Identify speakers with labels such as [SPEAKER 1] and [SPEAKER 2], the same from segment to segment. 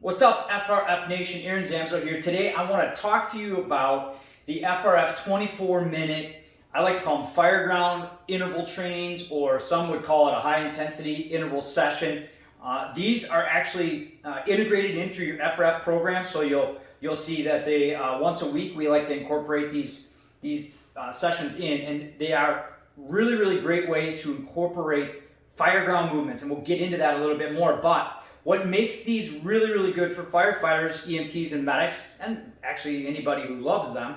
[SPEAKER 1] What's up, FRF Nation? Aaron Zamzo here. Today I want to talk to you about the FRF 24-minute, I like to call them Fireground Interval trainings, or some would call it a high-intensity interval session. These are actually integrated in through your FRF program, so you'll see that they once a week we like to incorporate these sessions in, and they are really great way to incorporate fireground movements, and we'll get into that a little bit more. But what makes these really good for firefighters, EMTs, and medics, and actually anybody who loves them,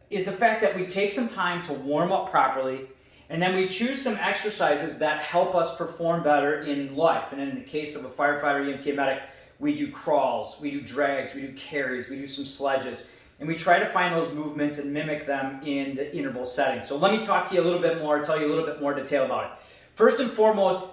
[SPEAKER 1] is the fact that we take some time to warm up properly, and then we choose some exercises that help us perform better in life. And in the case of a firefighter, EMT, and medic, we do crawls, we do drags, we do carries, we do some sledges, and we try to find those movements and mimic them in the interval setting. So let me talk to you a little bit more, tell you a little bit more detail about it. First and foremost,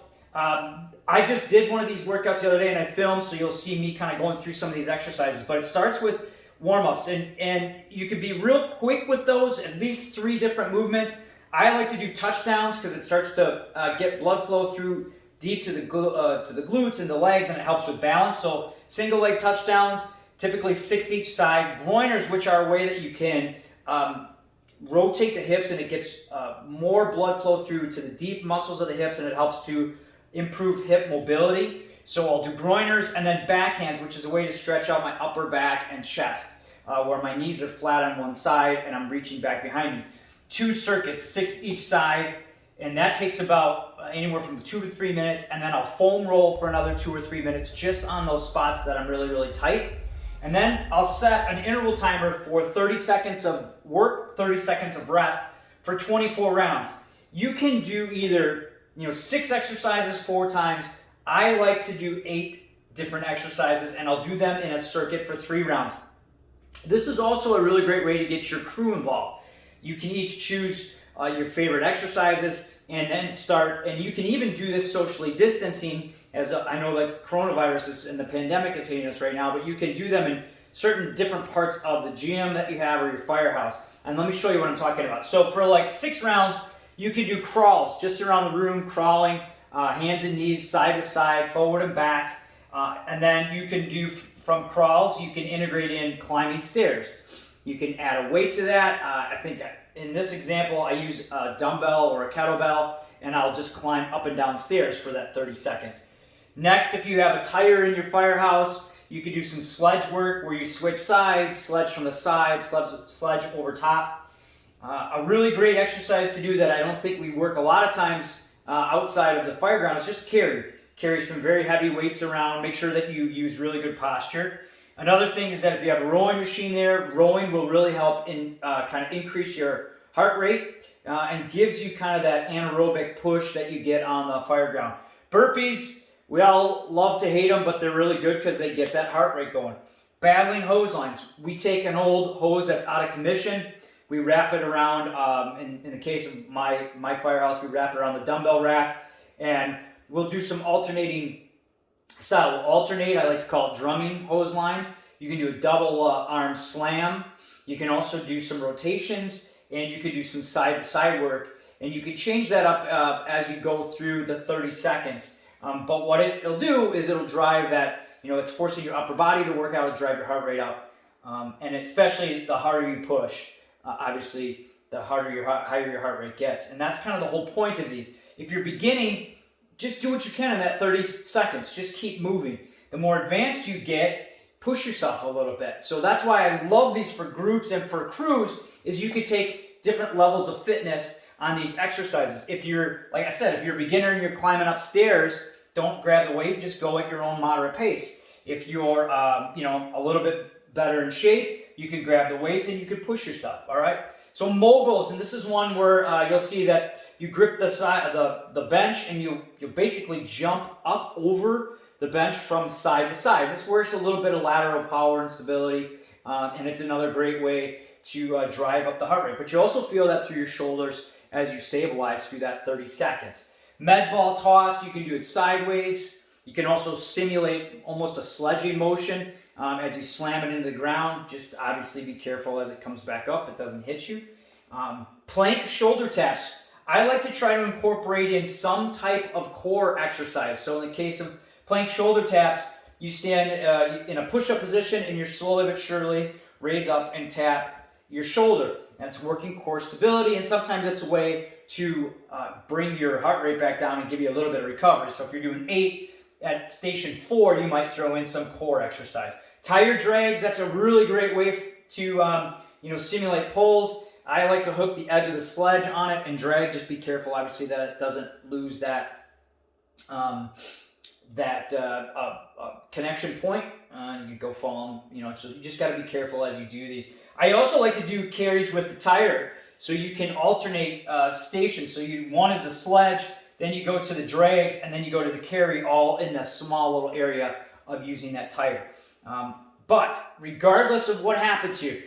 [SPEAKER 1] I just did one of these workouts the other day and I filmed, so you'll see me kind of going through some of these exercises. But it starts with warm-ups, and you can be real quick with those, at least 3 different movements. I like to do touchdowns because it starts to get blood flow through deep to the glutes and the legs, and it helps with balance. So single leg touchdowns, typically 6 each side. Groiners, which are a way that you can rotate the hips, and it gets more blood flow through to the deep muscles of the hips, and it helps to improve hip mobility. So I'll do groiners, and then backhands, which is a way to stretch out my upper back and chest, where my knees are flat on one side and I'm reaching back behind me. 2 circuits, 6 each side, and that takes about anywhere from 2 to 3 minutes, and then I'll foam roll for another 2 or 3 minutes just on those spots that I'm really tight. And then I'll set an interval timer for 30 seconds of work, 30 seconds of rest for 24 rounds. You can do either 6 exercises 4 times. I like to do 8 different exercises, and I'll do them in a circuit for 3 rounds. This is also a really great way to get your crew involved. You can each choose your favorite exercises and then start, and you can even do this socially distancing, as I know that coronavirus and the pandemic is hitting us right now, but you can do them in certain different parts of the gym that you have or your firehouse. And let me show you what I'm talking about. So for like 6 rounds, you can do crawls just around the room, crawling, hands and knees, side to side, forward and back. And then you can do, from crawls, you can integrate in climbing stairs. You can add a weight to that. I think in this example, I use a dumbbell or a kettlebell, and I'll just climb up and down stairs for that 30 seconds. Next, if you have a tire in your firehouse, you can do some sledge work where you switch sides, sledge from the side, sledge over top. A really great exercise to do that I don't think we work a lot of times outside of the fireground is just carry. Carry some very heavy weights around. Make sure that you use really good posture. Another thing is that if you have a rowing machine there, rowing will really help kind of increase your heart rate and gives you kind of that anaerobic push that you get on the fireground. Burpees, we all love to hate them, but they're really good because they get that heart rate going. Battling hose lines. We take an old hose that's out of commission. We wrap it around, in the case of my firehouse, we wrap it around the dumbbell rack, and we'll do some alternating style. We'll alternate, I like to call it drumming hose lines. You can do a double arm slam. You can also do some rotations, and you can do some side-to-side work, and you can change that up as you go through the 30 seconds. But what it'll do is it'll drive that, it's forcing your upper body to work out, it'll drive your heart rate up, and especially the harder you push. Obviously, the higher your heart rate gets. And that's kind of the whole point of these. If you're beginning, just do what you can in that 30 seconds. Just keep moving. The more advanced you get, push yourself a little bit. So that's why I love these for groups and for crews, is you could take different levels of fitness on these exercises. If you're, like I said, if you're a beginner and you're climbing upstairs, don't grab the weight, just go at your own moderate pace. If you're, a little bit better in shape, you can grab the weights and you can push yourself, all right? So moguls, and this is one where you'll see that you grip the side of the bench, and you basically jump up over the bench from side to side. This works a little bit of lateral power and stability, and it's another great way to drive up the heart rate. But you also feel that through your shoulders as you stabilize through that 30 seconds. Med ball toss, you can do it sideways. You can also simulate almost a sledging motion as you slam it into the ground. Just obviously be careful as it comes back up, it doesn't hit you. Plank shoulder taps. I like to try to incorporate in some type of core exercise. So in the case of plank shoulder taps, you stand in a push-up position and you're slowly but surely raise up and tap your shoulder. That's working core stability, and sometimes it's a way to bring your heart rate back down and give you a little bit of recovery. So if you're doing 8 at station 4, you might throw in some core exercise. Tire drags, that's a really great way to simulate pulls. I like to hook the edge of the sledge on it and drag. Just be careful, obviously, that it doesn't lose that connection point. You go falling, so you just got to be careful as you do these. I also like to do carries with the tire, so you can alternate stations. So one is a sledge, then you go to the drags, and then you go to the carry, all in the small little area of using that tire. But regardless of what happens here,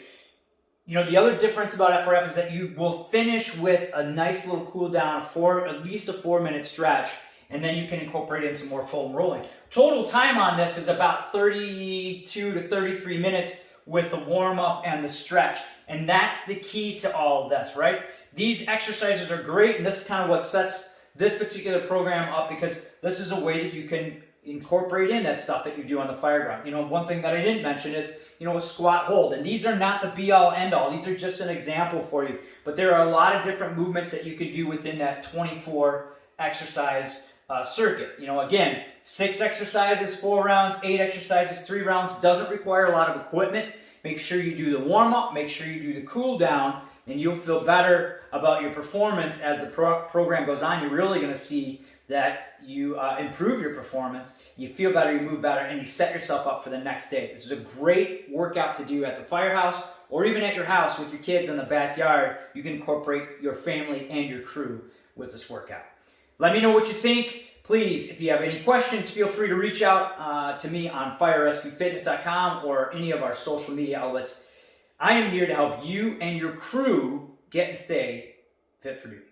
[SPEAKER 1] the other difference about FRF is that you will finish with a nice little cool down for at least a 4-minute stretch, and then you can incorporate in some more foam rolling. Total time on this is about 32 to 33 minutes with the warm-up and the stretch. And that's the key to all of this, right? These exercises are great, and this is kind of what sets this particular program up, because this is a way that you can incorporate in that stuff that you do on the Fireground. One thing that I didn't mention is, a squat hold. And these are not the be-all, end-all. These are just an example for you. But there are a lot of different movements that you could do within that 24 exercise circuit. Again, 6 exercises, 4 rounds, 8 exercises, 3 rounds. Doesn't require a lot of equipment. Make sure you do the warm-up, make sure you do the cool down, and you'll feel better about your performance as the program goes on. You're really going to see that you improve your performance, you feel better, you move better, and you set yourself up for the next day. This is a great workout to do at the firehouse, or even at your house with your kids in the backyard. You can incorporate your family and your crew with this workout. Let me know what you think. Please, if you have any questions, feel free to reach out to me on firerescuefitness.com or any of our social media outlets. I am here to help you and your crew get and stay fit for duty.